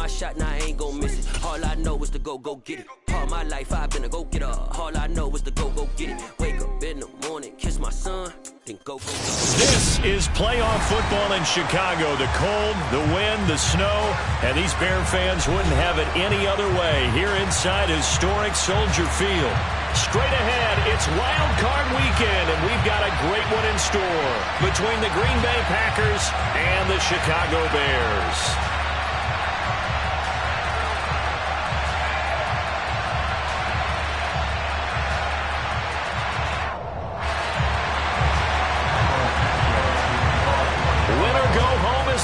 my shot, now I ain't gon' miss it. All I know is to go get it. All my life I've been a go-getter. All I know is to go get it. Wake up in the morning, kiss my son, then go. This is playoff football in Chicago. The cold, the wind, the snow, and these Bear fans wouldn't have it any other way here inside historic Soldier Field. Straight ahead, it's Wild Card Weekend, and we've got a great one in store between the Green Bay Packers and the Chicago Bears.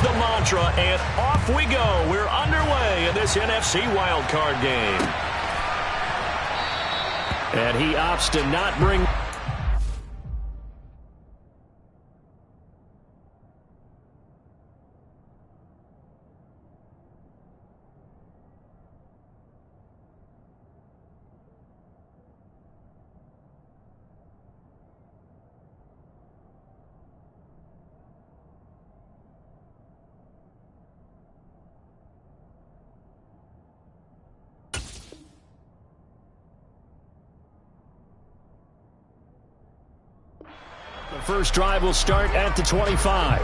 The mantra, and off we go. We're underway in this NFC wildcard game. And he opts to not bring... The first drive will start at the 25.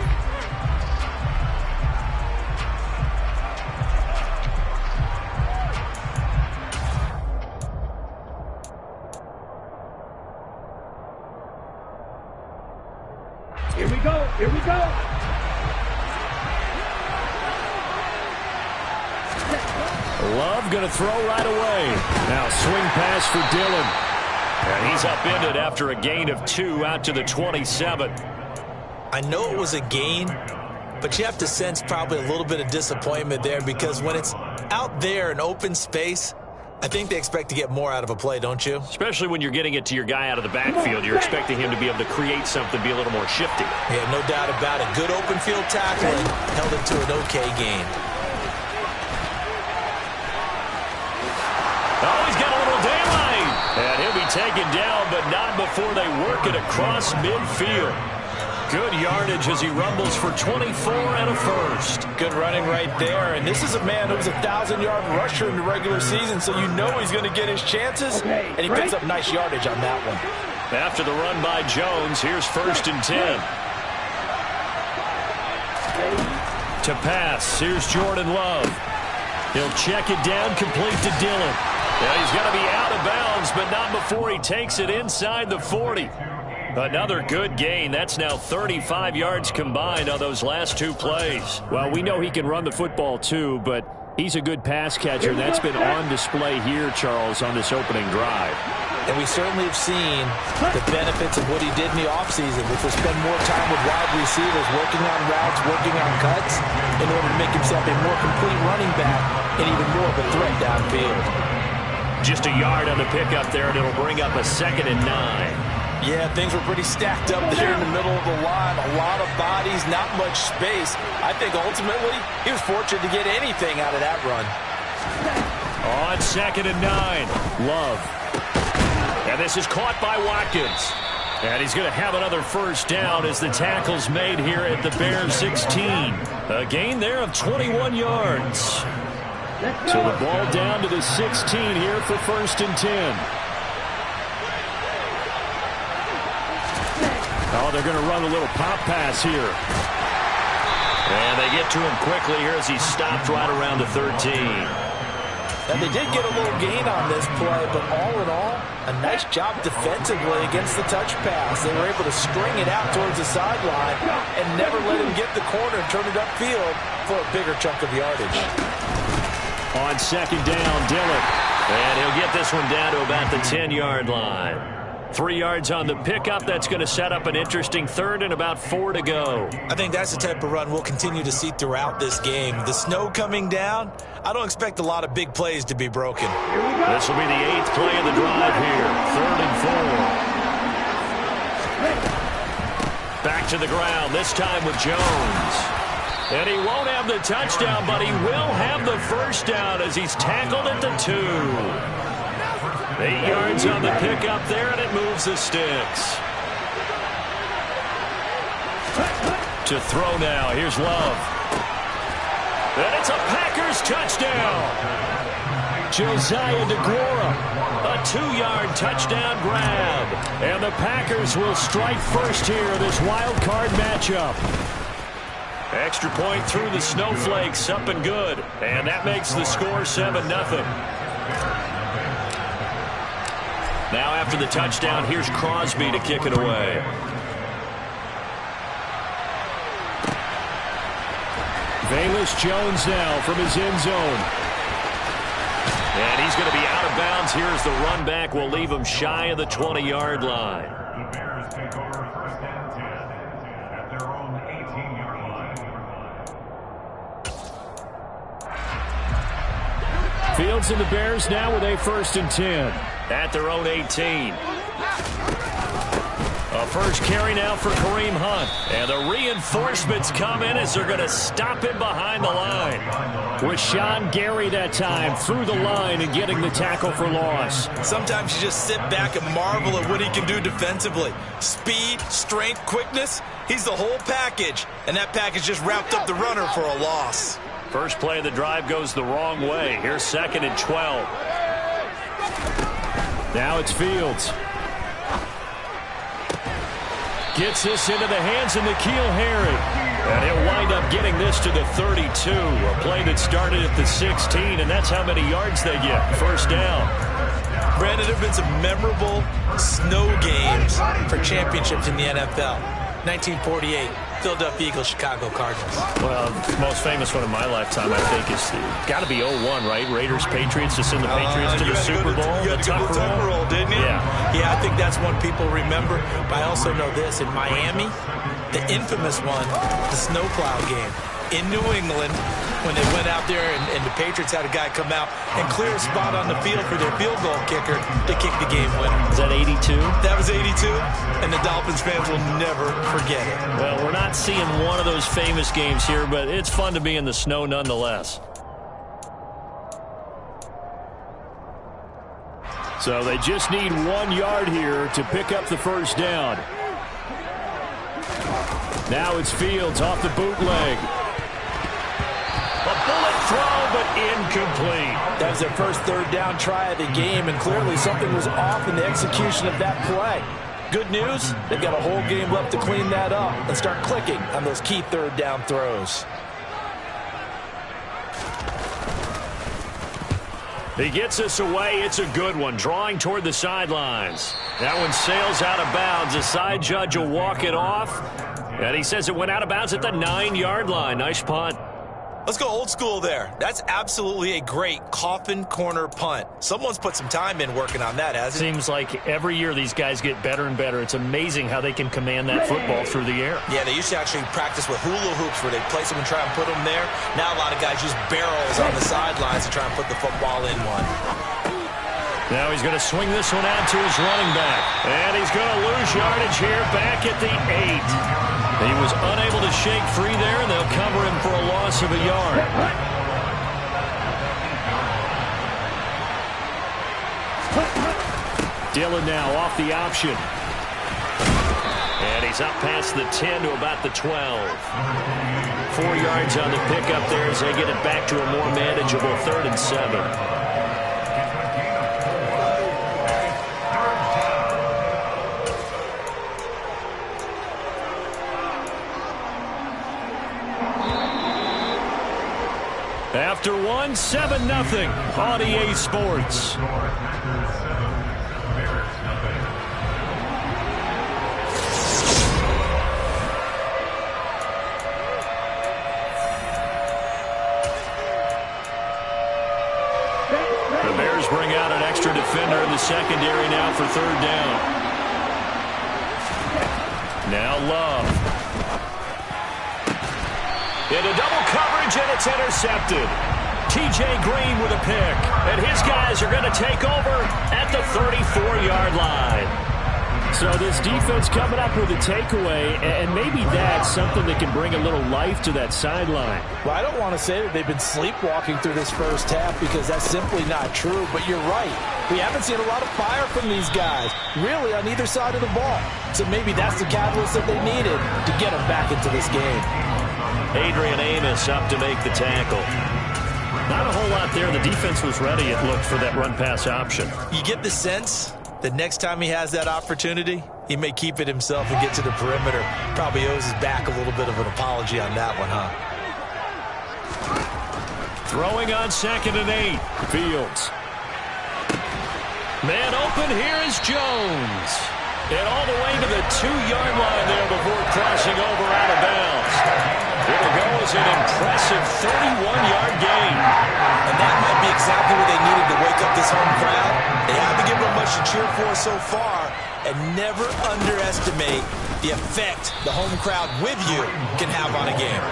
Here we go. Here we go. Love going to throw right away. Now swing pass for Dillon. And he's upended after a gain of 2 out to the 27. I know it was a gain, but you have to sense probably a little bit of disappointment there because when it's out there in open space, I think they expect to get more out of a play, don't you? Especially when you're getting it to your guy out of the backfield. You're expecting him to be able to create something, be a little more shifty. Yeah, no doubt about it. Good open field tackling held it to an okay gain. Oh, he's got a little daylight. And he'll be taken down, but not before they work it across midfield. Good yardage as he rumbles for 24 and a first. Good running right there. And this is a man who's a 1,000-yard rusher in the regular season, so you know he's going to get his chances. And he picks up nice yardage on that one. After the run by Jones, here's 1st and 10. To pass, here's Jordan Love. He'll check it down, complete to Dillon. Yeah, he's going to be out of bounds, but not before he takes it inside the 40. Another good gain. That's now 35 yards combined on those last 2 plays. Well, we know he can run the football too, but he's a good pass catcher. That's been on display here, Charles, on this opening drive. And we certainly have seen the benefits of what he did in the offseason, which was spend more time with wide receivers, working on routes, working on cuts, in order to make himself a more complete running back and even more of a threat downfield. Just a yard on the pickup there, and it'll bring up a 2nd and 9. Yeah, things were pretty stacked up there in the middle of the line. A lot of bodies, not much space. I think ultimately he was fortunate to get anything out of that run. On 2nd and 9, Love. And this is caught by Watkins. And he's going to have another first down as the tackle's made here at the Bears 16. A gain there of 21 yards. So the ball down to the 16 here for 1st and 10. Oh, they're going to run a little pop pass here. And they get to him quickly here as he stopped right around the 13. And they did get a little gain on this play, but all in all, a nice job defensively against the touch pass. They were able to string it out towards the sideline and never let him get the corner and turn it upfield for a bigger chunk of yardage. On 2nd down, Dillon. And he'll get this one down to about the 10-yard line. 3 yards on the pickup. That's going to set up an interesting 3rd and about 4 to go. I think that's the type of run we'll continue to see throughout this game. The snow coming down, I don't expect a lot of big plays to be broken. This will be the 8th play of the drive here. 3rd and 4. Back to the ground, this time with Jones. And he won't have the touchdown, but he will have the first down as he's tackled at the 2. 8 yards on the pickup there, and it moves the sticks. To throw now, here's Love. And it's a Packers Bengals touchdown. Josiah DeGuara, a 2-yard touchdown grab. And the Packers will strike first here in this wild card matchup. Extra point through the snowflakes, up and good. And that makes the score 7-0. Now after the touchdown, here's Crosby to kick it away. Velus Jones now from his end zone. And he's going to be out of bounds here as the run back will leave him shy of the 20-yard line. The Bears take over 1st and 10 at their own 18-yard line. Fields and the Bears now with a 1st and 10 at their own 18. A first carry now for Kareem Hunt. And the reinforcements come in as they're going to stop him behind the line. Rashawn Gary that time through the line and getting the tackle for loss. Sometimes you just sit back and marvel at what he can do defensively. Speed, strength, quickness. He's the whole package. And that package just wrapped up the runner for a loss. First play of the drive goes the wrong way. Here's 2nd and 12. Now it's Fields. Gets this into the hands of N'Keal Harry. And he'll wind up getting this to the 32. A play that started at the 16, and that's how many yards they get. First down. Brandon, there have been some memorable snow games for championships in the NFL. 1948, Philadelphia Eagles, Chicago Cardinals. Well, the most famous one of my lifetime, I think, is got to be 01, right? Raiders, Patriots, to send the Patriots to the Super Bowl. You had to go to the Tucker Roll, didn't you? Yeah, I think that's one people remember. But I also know this. In Miami, the infamous one, the snowplow game. In New England, when they went out there and the Patriots had a guy come out and clear a spot on the field for their field goal kicker to kick the game winner. Is that 82? That was 82, and the Dolphins fans will never forget it. Well, we're not seeing one of those famous games here, but it's fun to be in the snow nonetheless. So they just need 1 yard here to pick up the first down. Now it's Fields off the bootleg. A bullet throw, but incomplete. That was their first 3rd down try of the game, and clearly something was off in the execution of that play. Good news, they've got a whole game left to clean that up and start clicking on those key 3rd down throws. He gets us away. It's a good one. Drawing toward the sidelines. That one sails out of bounds. The side judge will walk it off. And he says it went out of bounds at the 9-yard line. Nice punt. Let's go old school there. That's absolutely a great coffin corner punt. Someone's put some time in working on that, hasn't it? Seems like every year these guys get better and better. It's amazing how they can command that football through the air. Yeah, they used to actually practice with hula hoops where they place them and try and put them there. Now a lot of guys use barrels on the sidelines to try and put the football in one. Now he's going to swing this one out to his running back. And he's going to lose yardage here back at the 8. He was unable to shake free there, and they'll cover him for a loss of a yard. Dillon now off the option. And he's up past the 10 to about the 12. 4 yards on the pickup there as they get it back to a more manageable 3rd and 7. After 1, 7-0 on EA Sports. The Bears bring out an extra defender in the secondary now for 3rd down. Now Love. Into double coverage, and it's intercepted. T.J. Green with a pick. And his guys are going to take over at the 34-yard line. So this defense coming up with a takeaway, and maybe that's something that can bring a little life to that sideline. Well, I don't want to say that they've been sleepwalking through this first half because that's simply not true, but you're right. We haven't seen a lot of fire from these guys, really on either side of the ball. So maybe that's the catalyst that they needed to get them back into this game. Adrian Amos up to make the tackle. out there. The defense was ready, it looked, for that run-pass option. You get the sense that next time he has that opportunity, he may keep it himself and get to the perimeter. Probably owes his back a little bit of an apology on that one, huh? Throwing on 2nd and 8. Fields. Man open, here is Jones. And all the way to the 2-yard line there before crossing over out of bounds. It'll go as an impressive 31-yard gain. And that might be exactly what they needed to wake up this home crowd. They haven't given them much to cheer for so far. And never underestimate the effect the home crowd with you can have on a game.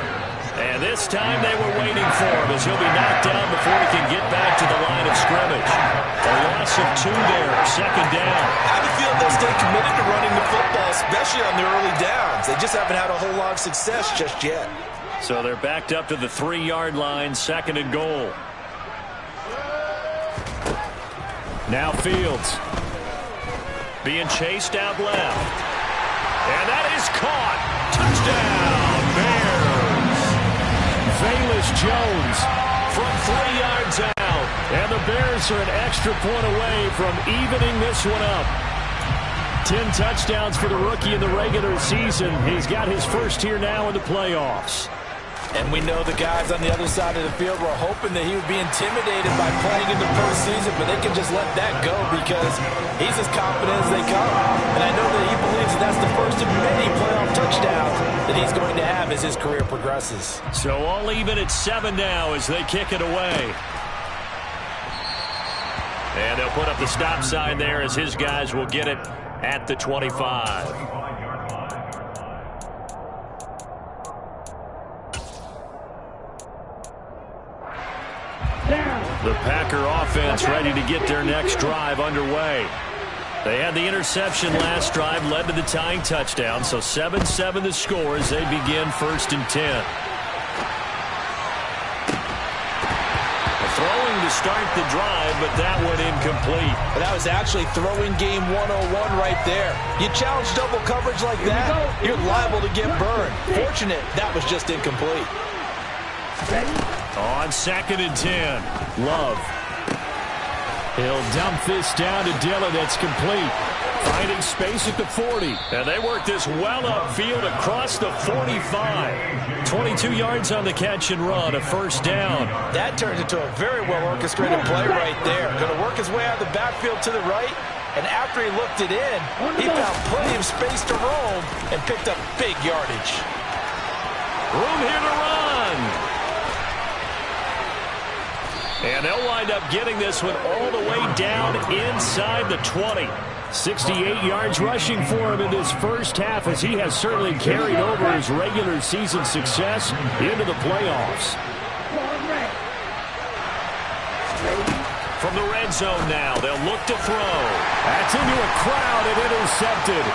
And this time they were waiting for him as he'll be knocked down before he can get back to the line of scrimmage. A loss of 2 there, 2nd down. How do you feel they'll stay committed to running the football, especially on the early downs? They just haven't had a whole lot of success just yet. So they're backed up to the 3-yard line, 2nd and goal. Now Fields. Being chased out left. And that is caught. Touchdown, Bears. Velus Jones from 3 yards out. And the Bears are an extra point away from evening this one up. 10 touchdowns for the rookie in the regular season. He's got his first here now in the playoffs. And we know the guys on the other side of the field were hoping that he would be intimidated by playing in the postseason, but they can just let that go because he's as confident as they come. And I know that he believes that that's the first of many playoff touchdowns that he's going to have as his career progresses. So all even at 7 now as they kick it away. And they'll put up the stop sign there as his guys will get it at the 25. The Packer offense ready to get their next drive underway. They had the interception last drive, led to the tying touchdown, so 7-7 the score as they begin 1st and 10. Throwing to start the drive, but that one incomplete. But that was actually throwing game 101 right there. You challenge double coverage like that, you're liable to get burned. Fortunate that was just incomplete. On 2nd and 10, Love. He'll dump this down to Dillon. That's complete. Finding space at the 40. And they work this well upfield across the 45. 22 yards on the catch and run, a 1st down. That turns into a very well-orchestrated play right there. Going to work his way out of the backfield to the right. And after he looked it in, he found plenty of space to roam and picked up big yardage. Room here to run. And they'll wind up getting this one all the way down inside the 20. 68 yards rushing for him in this first half as he has certainly carried over his regular season success into the playoffs. From the red zone now, they'll look to throw. That's into a crowd and intercepted.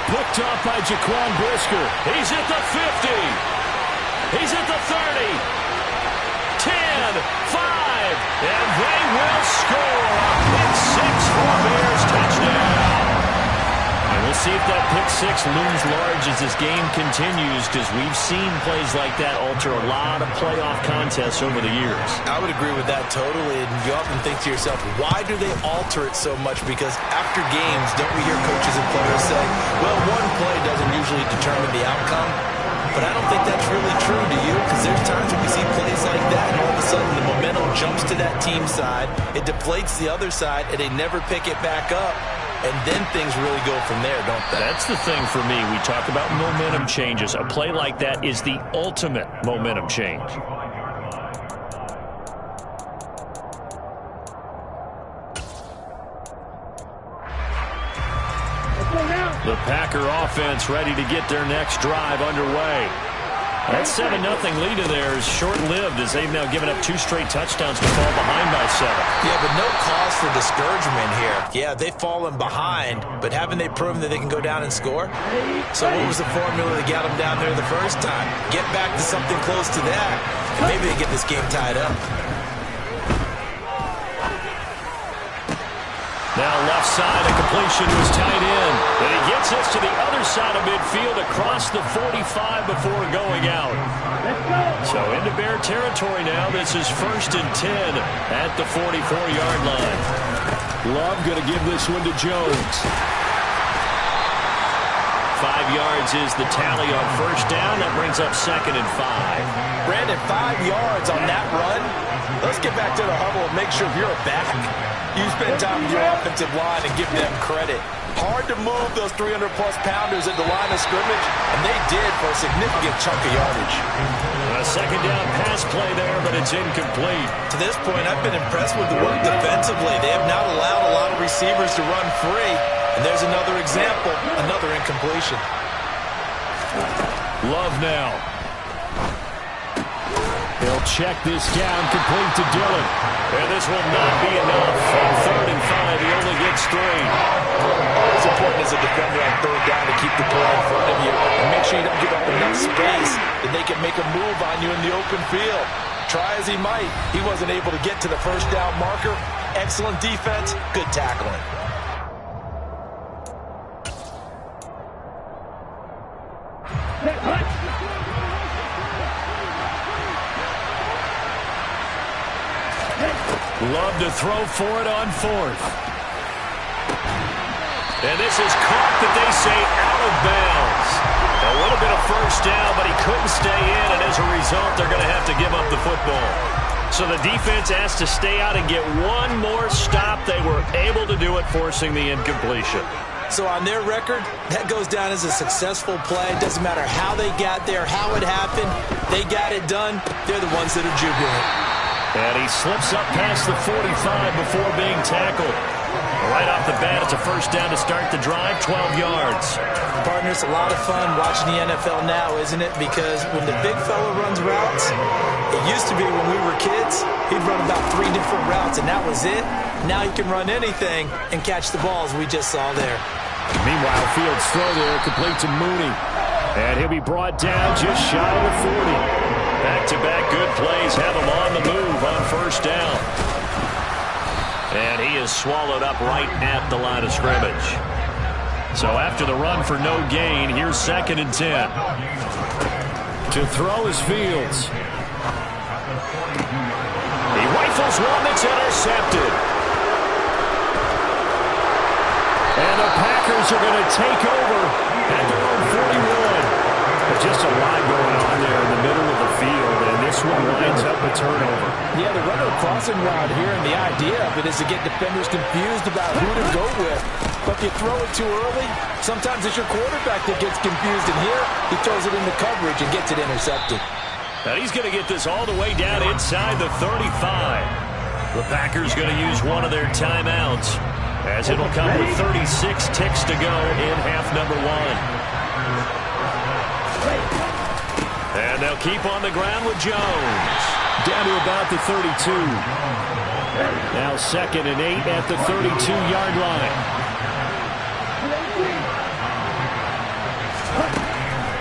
Picked off by Jaquan Brisker. He's at the 50. He's at the 30. 10, 5. And they will score a pick 6 for a Bears touchdown. And we'll see if that pick 6 looms large as this game continues, because we've seen plays like that alter a lot of playoff contests over the years. I would agree with that totally. And you often think to yourself, why do they alter it so much? Because after games, don't we hear coaches and players say, well, one play doesn't usually determine the outcome. But I don't think that's really true, do you? Because there's times when we see plays like that, and all of a sudden the momentum jumps to that team side, it deflates the other side, and they never pick it back up, and then things really go from there, don't they? That's the thing for me. We talk about momentum changes. A play like that is the ultimate momentum change. The Packer offense ready to get their next drive underway. That 7-0 lead of theirs is short-lived as they've now given up 2 straight touchdowns to fall behind by 7. Yeah, but no cause for discouragement here. Yeah, they've fallen behind, but haven't they proven that they can go down and score? So what was the formula that got them down there the first time? Get back to something close to that, and maybe they get this game tied up. Now left left side. A completion was tight in. And he gets us to the other side of midfield across the 45 before going out. So into Bear territory now. This is 1st and 10 at the 44-yard line. Love going to give this one to Jones. 5 yards is the tally on first down. That brings up 2nd and 5. Brandon, 5 yards on that run. Let's get back to the huddle and make sure you're back. You spend time with your offensive line and give them credit. Hard to move those 300-plus pounders at the line of scrimmage, and they did for a significant chunk of yardage. A 2nd down pass play there, but it's incomplete. To this point, I've been impressed with the work defensively. They have not allowed a lot of receivers to run free. And there's another example, another incompletion. Love now. He'll check this down, complete to Dillon. And this will not be enough. On 3rd and 5, he only gets 3. Always important as a defender on 3rd down to keep the play in front of you and make sure you don't give up enough space that they can make a move on you in the open field. Try as he might, he wasn't able to get to the first down marker. Excellent defense, good tackling. Love to throw for it on 4th. And this is caught that they say out of bounds. A little bit of first down, but he couldn't stay in, and as a result, they're going to have to give up the football. So the defense has to stay out and get one more stop. They were able to do it, forcing the incompletion. So on their record, that goes down as a successful play. Doesn't matter how they got there, how it happened. They got it done. They're the ones that are jubilant. And he slips up past the 45 before being tackled. Right off the bat, it's a first down to start the drive, 12 yards. Partner, it's a lot of fun watching the NFL now, isn't it? Because when the big fella runs routes, it used to be when we were kids, he'd run about 3 different routes, and that was it. Now he can run anything and catch the balls we just saw there. Meanwhile, Fields' throw there, complete to Mooney. And he'll be brought down just shy of the 40. Back-to-back good plays have him on the move on first down. And he is swallowed up right at the line of scrimmage. So after the run for no gain, here's 2nd and 10. To throw is Fields. He rifles one that's intercepted. And the Packers are going to take over at their own 41. Just a lot going on there in the middle of the field, and this one winds up a turnover. Yeah, the runner crossing route here, and the idea of it is to get defenders confused about who to go with. But if you throw it too early, sometimes it's your quarterback that gets confused, and here he throws it into coverage and gets it intercepted. Now he's going to get this all the way down inside the 35. The Packers going to use one of their timeouts, as it'll come with 36 ticks to go in half number 1. And they'll keep on the ground with Jones. Down to about the 32. Now 2nd and 8 at the 32-yard line.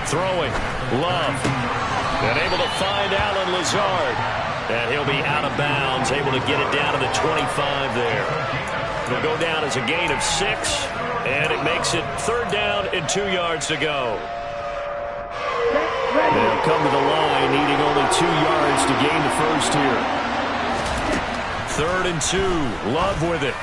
Throwing. Love. And able to find Allen Lazard. And he'll be out of bounds, able to get it down to the 25 there. It'll go down as a gain of 6. And it makes it 3rd down and 2 yards to go. They'll come to the line, needing only 2 yards to gain the first here. 3rd and 2. Love with it.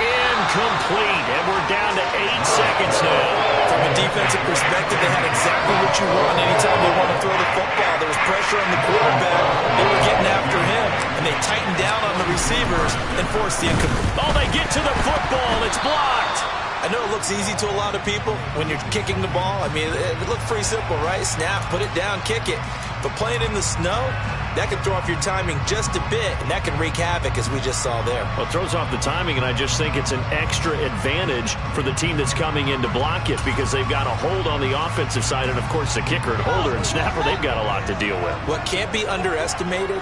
Incomplete. And we're down to 8 seconds now. From a defensive perspective, they had exactly what you want anytime they want to throw the football. There was pressure on the quarterback. They were getting after him, and they tightened down on the receivers and forced the incomplete. Oh, they get to the football. It's blocked. I know it looks easy to a lot of people when you're kicking the ball. I mean, it looks pretty simple, right? Snap, put it down, kick it. But playing in the snow, that can throw off your timing just a bit, and that can wreak havoc, as we just saw there. Well, it throws off the timing, and I just think it's an extra advantage for the team that's coming in to block it because they've got a hold on the offensive side, and, of course, the kicker and holder and snapper, they've got a lot to deal with. What can't be underestimated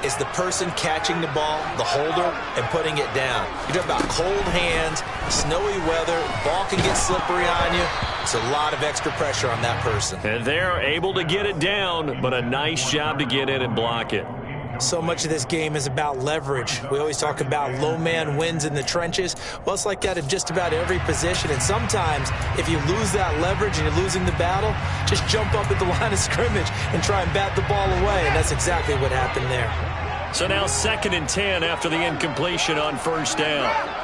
is the person catching the ball, the holder, and putting it down. You're talking about cold hands, snowy weather, ball can get slippery on you. It's a lot of extra pressure on that person. And they're able to get it down, but a nice job to get in and block it. So much of this game is about leverage. We always talk about low man wins in the trenches. Well, it's like that in just about every position. And sometimes, if you lose that leverage and you're losing the battle, just jump up at the line of scrimmage and try and bat the ball away. And that's exactly what happened there. So now 2nd and 10 after the incompletion on 1st down.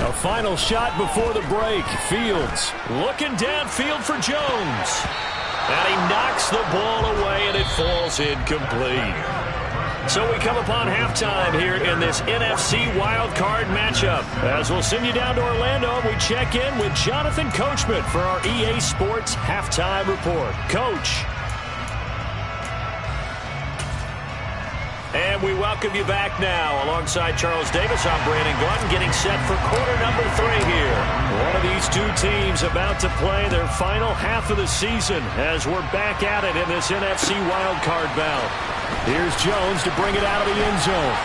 A final shot before the break. Fields looking downfield for Jones. And he knocks the ball away, and it falls incomplete. So we come upon halftime here in this NFC wildcard matchup. As we'll send you down to Orlando, we check in with Jonathan Coachman for our EA Sports Halftime Report. Coach. And we welcome you back now. Alongside Charles Davis, I'm Brandon Gaudin, getting set for quarter number 3 here. One of these two teams about to play their final half of the season as we're back at it in this NFC wildcard bout. Here's Jones to bring it out of the end zone.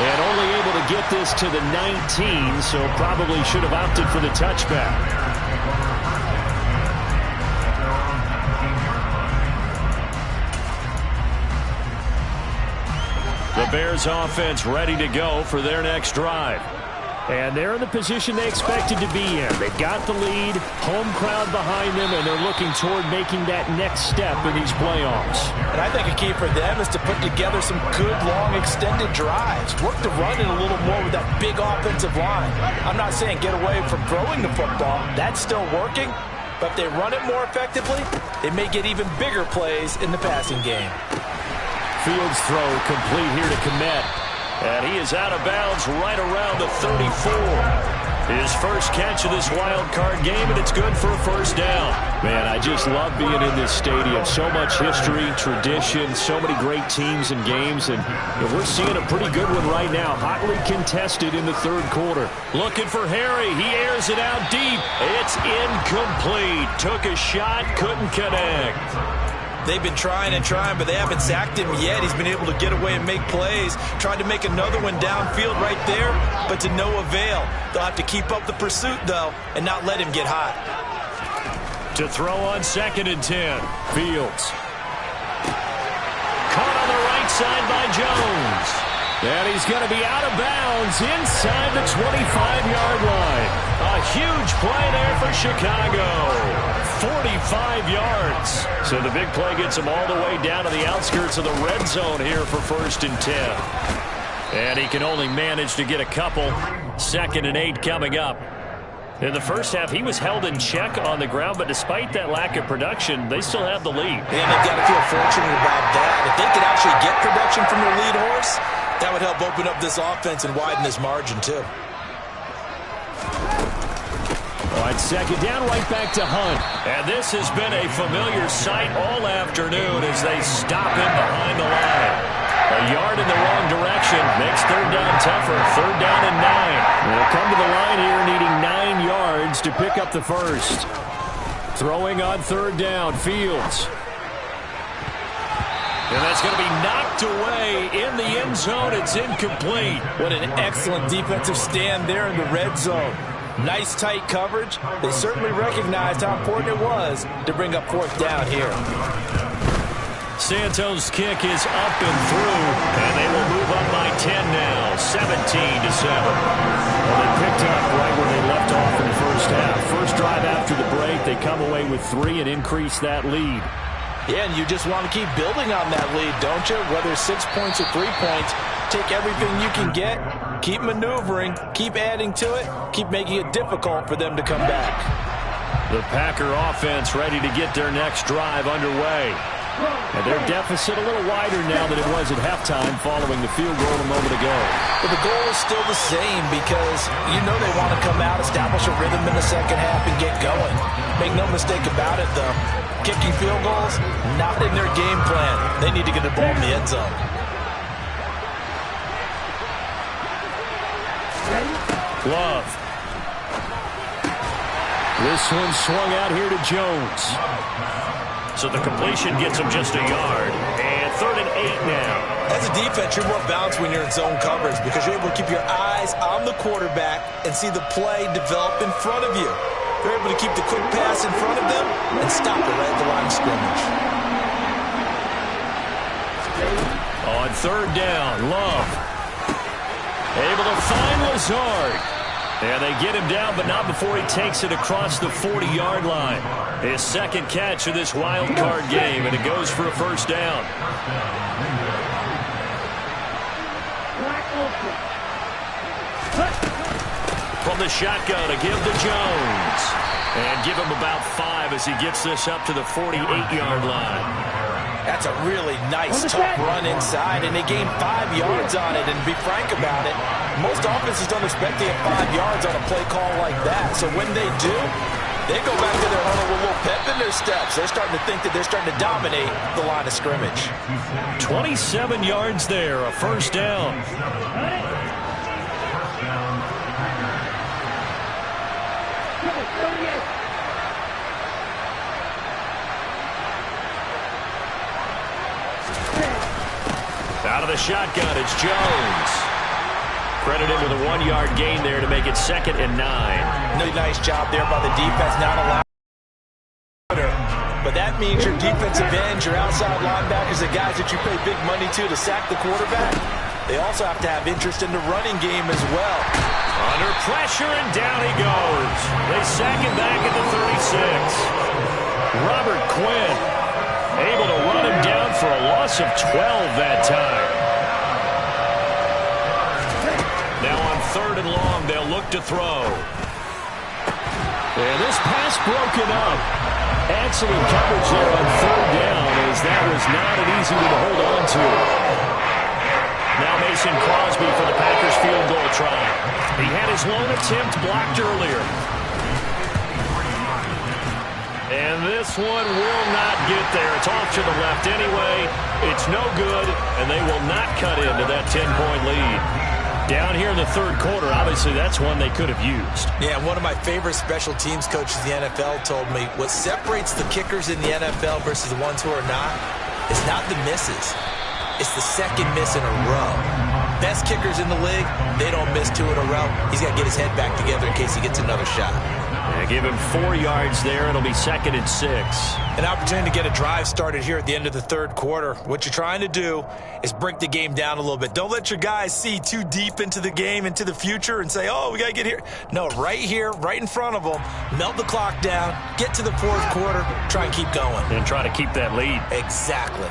And only able to get this to the 19, so probably should have opted for the touchback. The Bears offense ready to go for their next drive. And they're in the position they expected to be in. They've got the lead, home crowd behind them, and they're looking toward making that next step in these playoffs. And I think a key for them is to put together some good, long, extended drives. Work the run in a little more with that big offensive line. I'm not saying get away from throwing the football. That's still working. But if they run it more effectively, they may get even bigger plays in the passing game. Fields throw complete here to Kmet. And he is out of bounds right around the 34. His first catch of this wild card game, and it's good for a 1st down. Man, I just love being in this stadium. So much history, tradition, so many great teams and games, and we're seeing a pretty good one right now. Hotly contested in the 3rd quarter. Looking for Harry. He airs it out deep. It's incomplete. Took a shot, couldn't connect. They've been trying and trying, but they haven't sacked him yet. He's been able to get away and make plays. Tried to make another one downfield right there, but to no avail. They'll have to keep up the pursuit, though, and not let him get hot. To throw on 2nd and 10. Fields. Caught on the right side by Jones. And he's going to be out of bounds inside the 25-yard line. A huge play there for Chicago. 45 yards. So the big play gets him all the way down to the outskirts of the red zone here for 1st and 10. And he can only manage to get a couple. 2nd and 8 coming up. In the first half, he was held in check on the ground, but despite that lack of production, they still have the lead. And they've got to feel fortunate about that. If they could actually get production from their lead horse, that would help open up this offense and widen this margin, too. On 2nd down, right back to Hunt. And this has been a familiar sight all afternoon as they stop him behind the line. A yard in the wrong direction makes 3rd down tougher. 3rd down and 9. They'll come to the line here needing 9 yards to pick up the 1st. Throwing on 3rd down, Fields. And that's going to be knocked away in the end zone. It's incomplete. What an excellent defensive stand there in the red zone. Nice tight coverage. They certainly recognized how important it was to bring up 4th down here. Santos' kick is up and through, and they will move up by 10 now, 17-7. Well, they picked up right where they left off in the first half. First drive after the break, they come away with 3 and increase that lead. Yeah, and you just want to keep building on that lead, don't you? Whether 6 points or 3 points, take everything you can get, keep maneuvering, keep adding to it, keep making it difficult for them to come back. The Packer offense ready to get their next drive underway. And their deficit a little wider now than it was at halftime following the field goal a moment ago. But the goal is still the same because you know they want to come out, establish a rhythm in the second half, and get going. Make no mistake about it, though. Kicking field goals, not in their game plan. They need to get the ball in the end zone. Love. This one swung out here to Jones. So the completion gets him just a yard. And 3rd and 8 now. As a defense, you're more balanced when you're in zone coverage because you're able to keep your eyes on the quarterback and see the play develop in front of you. They're able to keep the quick pass in front of them and stop it right at the line of scrimmage. On third down, Love. Able to find Lazard. And they get him down, but not before he takes it across the 40-yard line. His second catch of this wild card game, and it goes for a first down. From the shotgun to give to Jones. And give him about 5 as he gets this up to the 48-yard line. That's a really nice, tough run inside, and they gained 5 yards on it. And to be frank about it, most offenses don't expect to get 5 yards on a play call like that. So when they do, they go back to their huddle with a little pep in their steps. They're starting to think that they're starting to dominate the line of scrimmage. 27 yards there, a first down. Out of the shotgun, it's Jones. Credited with a 1-yard gain there to make it 2nd and 9. Really nice job there by the defense, not allowing. But that means your defensive ends, your outside linebackers, the guys that you pay big money to sack the quarterback, they also have to have interest in the running game as well. Under pressure, and down he goes. They sack him back at the 36. Robert Quinn able to run him down for a loss of 12 that time. Now on 3rd and long, they'll look to throw. And this pass broken up. Excellent coverage there on 3rd down, as that was not an easy one to hold on to. Now Mason Crosby for the Packers field goal try. He had his lone attempt blocked earlier. And this one will not get there. It's off to the left anyway. It's no good, and they will not cut into that 10-point lead. Down here in the 3rd quarter, obviously that's one they could have used. Yeah, one of my favorite special teams coaches in the NFL told me what separates the kickers in the NFL versus the ones who are not is not the misses. It's the second miss in a row. Best kickers in the league, they don't miss 2 in a row. He's got to get his head back together in case he gets another shot. Yeah, give him 4 yards there. It'll be 2nd and 6. An opportunity to get a drive started here at the end of the 3rd quarter. What you're trying to do is break the game down a little bit. Don't let your guys see too deep into the game, into the future, and say, oh, we got to get here. No, right here, right in front of them, melt the clock down, get to the 4th quarter, try and keep going. And try to keep that lead. Exactly.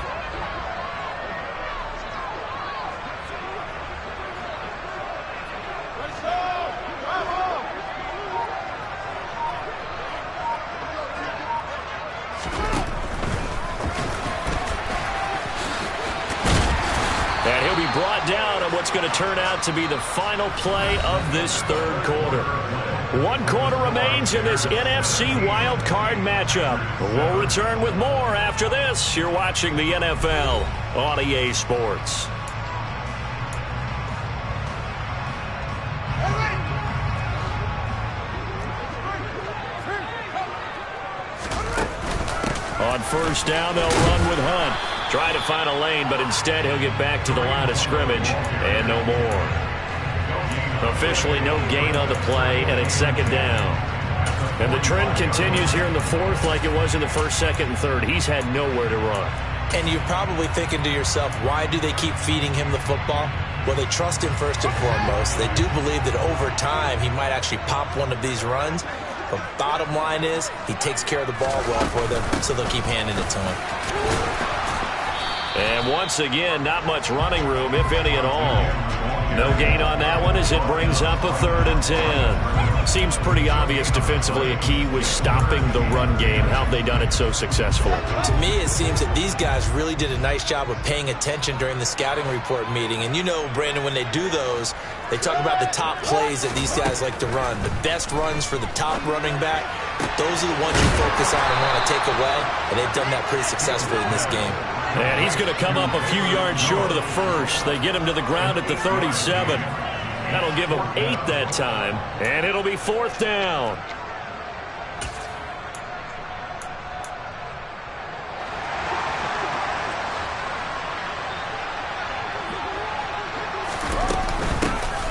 And he'll be brought down on what's going to turn out to be the final play of this 3rd quarter. 1 quarter remains in this NFC Wild Card matchup. We'll return with more after this. You're watching the NFL on EA Sports. On 1st down, they'll run with Hunt. Try to find a lane, but instead he'll get back to the line of scrimmage and no more. Officially no gain on the play, and it's 2nd down. And the trend continues here in the 4th like it was in the 1st, 2nd, and 3rd. He's had nowhere to run. And you're probably thinking to yourself, why do they keep feeding him the football? Well, they trust him first and foremost. They do believe that over time he might actually pop one of these runs. But bottom line is, he takes care of the ball well for them, so they'll keep handing it to him. And once again, not much running room, if any at all. No gain on that one as it brings up a 3rd and 10. Seems pretty obvious defensively a key was stopping the run game. How have they done it so successfully? To me, it seems that these guys really did a nice job of paying attention during the scouting report meeting. And you know, Brandon, when they do those, they talk about the top plays that these guys like to run. The best runs for the top running back, those are the ones you focus on and want to take away. And they've done that pretty successfully in this game. And he's going to come up a few yards short of the first. They get him to the ground at the 37. That'll give him 8 that time, and it'll be 4th down.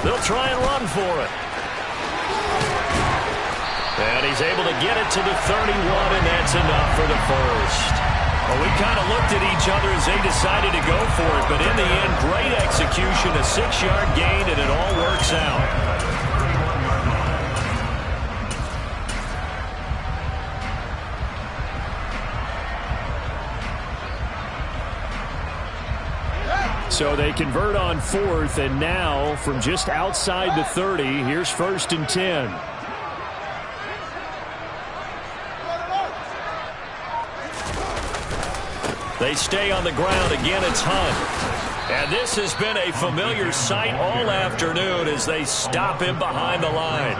They'll try and run for it. And he's able to get it to the 31, and that's enough for the first. Well, we kind of looked at each other as they decided to go for it, but in the end, great execution, a 6-yard gain, and it all works out. So they convert on 4th, and now from just outside the 30, here's 1st and 10. They stay on the ground. Again, it's Hunt. And this has been a familiar sight all afternoon as they stop him behind the line.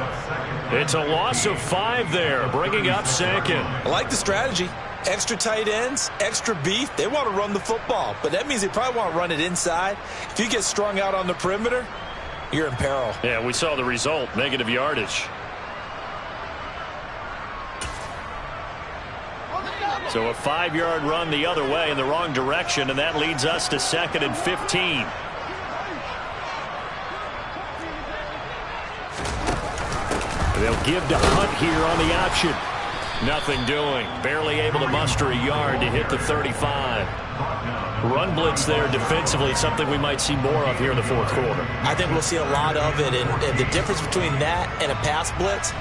It's a loss of 5 there, bringing up 2nd. I like the strategy. Extra tight ends, extra beef. They want to run the football, but that means they probably want to run it inside. If you get strung out on the perimeter, you're in peril. Yeah, we saw the result, negative yardage. So a 5-yard run the other way in the wrong direction, and that leads us to 2nd and 15. They'll give to Hunt here on the option. Nothing doing. Barely able to muster a yard to hit the 35. Run blitz there defensively, something we might see more of here in the 4th quarter. I think we'll see a lot of it, and the difference between that and a pass blitz,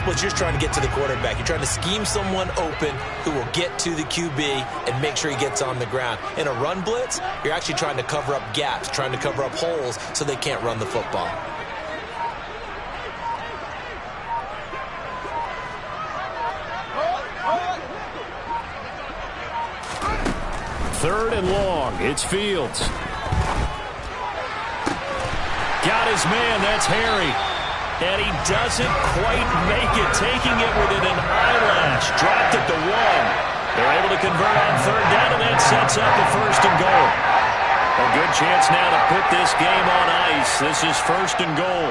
you're just trying to get to the quarterback. You're trying to scheme someone open who will get to the QB and make sure he gets on the ground. In a run blitz, you're actually trying to cover up gaps, trying to cover up holes so they can't run the football. Third and long. It's Fields. Got his man. That's Harry. And he doesn't quite make it. Taking it within an eyelash. Dropped at the 1. They're able to convert on 3rd down, and that sets up the 1st and goal. A good chance now to put this game on ice. This is 1st and goal.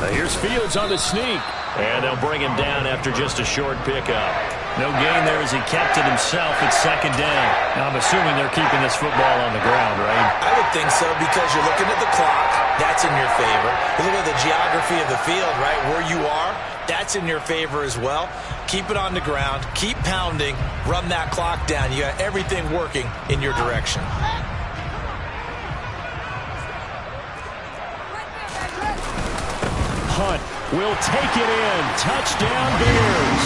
Now here's Fields on the sneak. And they'll bring him down after just a short pickup. No gain there as he kept it himself at 2nd down. Now I'm assuming they're keeping this football on the ground, right? I would think so because you're looking at the clock. That's in your favor. You look at the geography of the field, right, where you are. That's in your favor as well. Keep it on the ground. Keep pounding. Run that clock down. You got everything working in your direction. Hunt will take it in. Touchdown, Bears.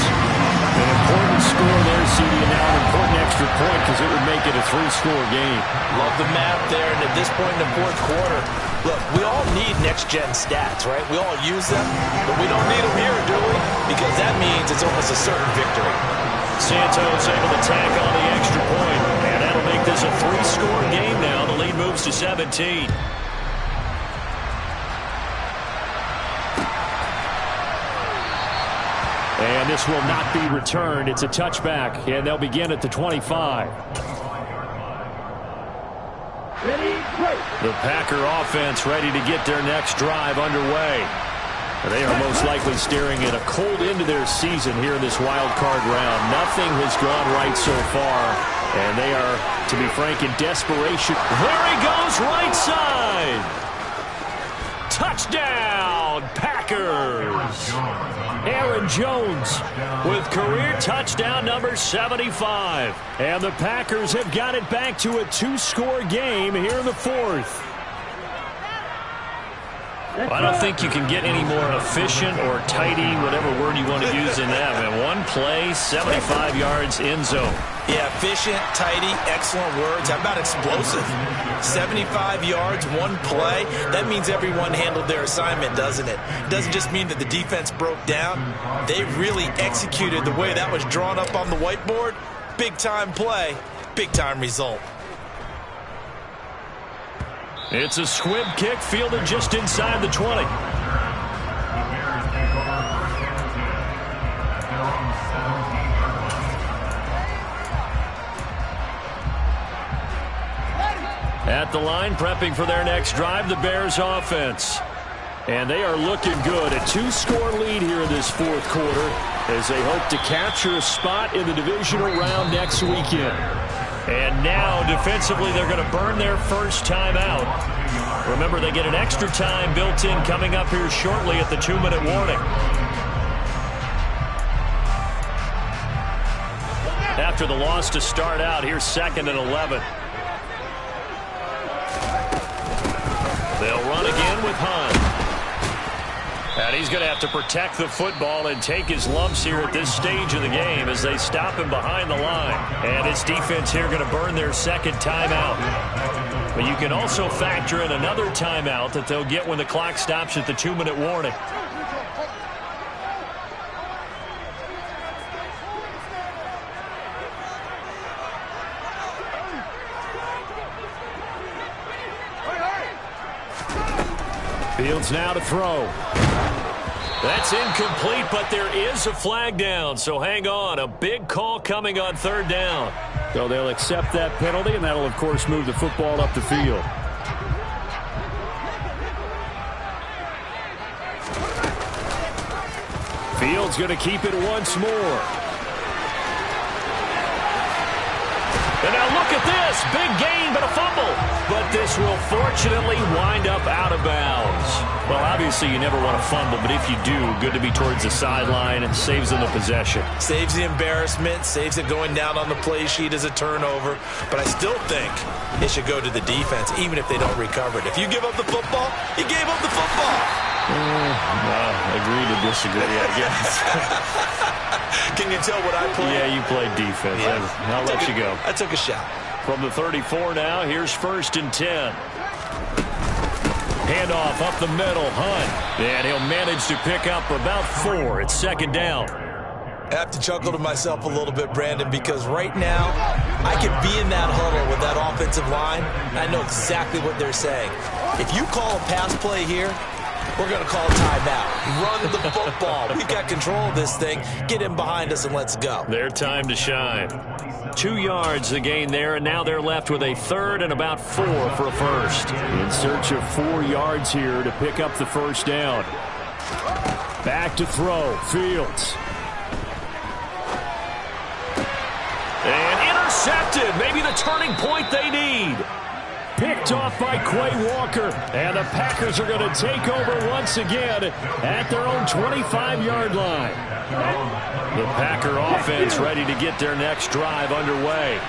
An important score there, CD, and now an important extra point because it would make it a 3-score game. Love the math there, and at this point in the 4th quarter, look, we all need next-gen stats, right? We all use them, but we don't need them here, do we? Because that means it's almost a certain victory. Santos able to tack on the extra point, and that'll make this a 3-score game now. The lead moves to 17. And this will not be returned. It's a touchback, and they'll begin at the 25. The Packer offense ready to get their next drive underway. They are most likely staring at a cold end to their season here in this wild card round. Nothing has gone right so far, and they are, to be frank, in desperation. There he goes, right side. Touchdown, Packers. Aaron Jones with career touchdown number 75. And the Packers have got it back to a 2-score game here in the 4th. I don't think you can get any more efficient or tidy, whatever word you want to use in that. Man, one play, 75 yards, end zone. Yeah, efficient, tidy, excellent words. How about explosive? 75 yards, one play. That means everyone handled their assignment, doesn't it? It doesn't just mean that the defense broke down. They really executed the way that was drawn up on the whiteboard. Big-time play, big-time result. It's a squib kick fielded just inside the 20. At the line, prepping for their next drive, the Bears offense. And they are looking good. A 2-score lead here in this 4th quarter as they hope to capture a spot in the divisional round next weekend. And now, defensively, they're going to burn their first time out. Remember, they get an extra time built in coming up here shortly at the 2-minute warning. after the loss to start out. Here's 2nd and 11. They'll run again with Hunt. And he's going to have to protect the football and take his lumps here at this stage of the game as they stop him behind the line. And his defense here going to burn their 2nd timeout. But you can also factor in another timeout that they'll get when the clock stops at the 2-minute warning. Fields now to throw. That's incomplete, but there is a flag down, so hang on. A big call coming on 3rd down. So they'll accept that penalty, and that'll, of course, move the football up the field. Fields going to keep it once more. And now look at this. Big gain, but a fumble. But this will fortunately wind up out of bounds. Well, obviously you never want to fumble, but if you do, good to be towards the sideline. It saves them the possession. Saves the embarrassment, saves it going down on the play sheet as a turnover. But I still think it should go to the defense, even if they don't recover it. If you give up the football, you gave up the football. Agree to disagree, I guess. Can you tell what I played? Yeah, you played defense. Yeah. I'll let you go. I took a shot. From the 34 now, here's 1st and 10. Handoff up the middle, Hunt. And he'll manage to pick up about 4. It's 2nd down. I have to chuckle to myself a little bit, Brandon, because right now I can be in that huddle with that offensive line, and I know exactly what they're saying. If you call a pass play here, we're going to call timeout. Run the football. We've got control of this thing. Get in behind us and let's go. Their time to shine. 2 yards the gain there, and now they're left with a 3rd and about 4 for a first. In search of 4 yards here to pick up the 1st down. Back to throw. Fields. And intercepted. Maybe the turning point they need. Picked off by Quay Walker. And the Packers are going to take over once again at their own 25-yard line. The Packer offense ready to get their next drive underway.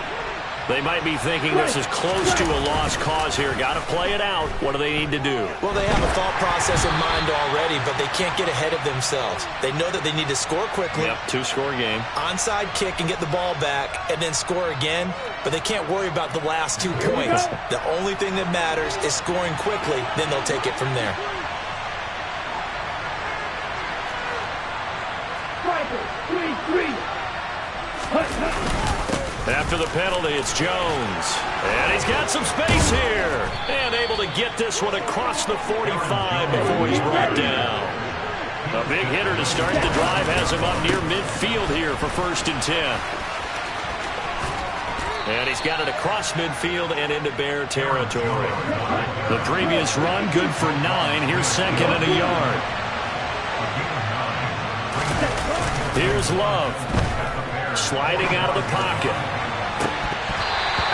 They might be thinking this is close to a lost cause here. Got to play it out. What do they need to do? Well, they have a thought process in mind already, but they can't get ahead of themselves. They know that they need to score quickly. Yep, 2-score game. Onside kick and get the ball back and then score again, but they can't worry about the last 2 points. The only thing that matters is scoring quickly, then they'll take it from there. After the penalty, it's Jones. And he's got some space here. And able to get this one across the 45 before he's brought down. A big hitter to start the drive has him up near midfield here for 1st and 10. And he's got it across midfield and into Bear territory. The previous run, good for 9. Here's 2nd and a yard. Here's Love. Sliding out of the pocket.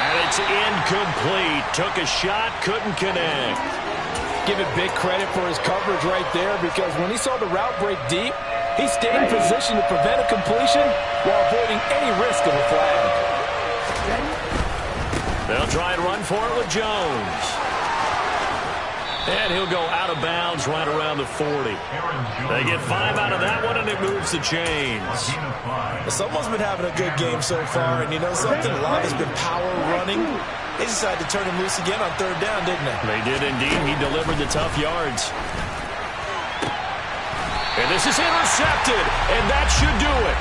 And it's incomplete. Took a shot, couldn't connect. Give it big credit for his coverage right there, because when he saw the route break deep, he stayed in position to prevent a completion while avoiding any risk of a flag. They'll try and run for it with Jones. And he'll go out of bounds right around the 40. They get 5 out of that one, and it moves the chains. Someone's been having a good game so far, and you know something? A lot has been power running. They decided to turn him loose again on 3rd down, didn't they? They did indeed. He delivered the tough yards. And this is intercepted, and that should do it.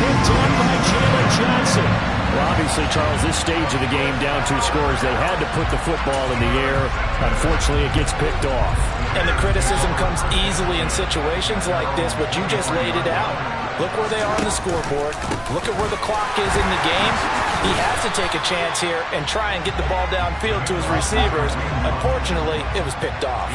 Picked on by Jalen Johnson. Well, obviously, Charles, this stage of the game, down 2 scores, they had to put the football in the air. Unfortunately, it gets picked off. And the criticism comes easily in situations like this, but you just laid it out. Look where they are on the scoreboard. Look at where the clock is in the game. He has to take a chance here and try and get the ball downfield to his receivers. Unfortunately, it was picked off.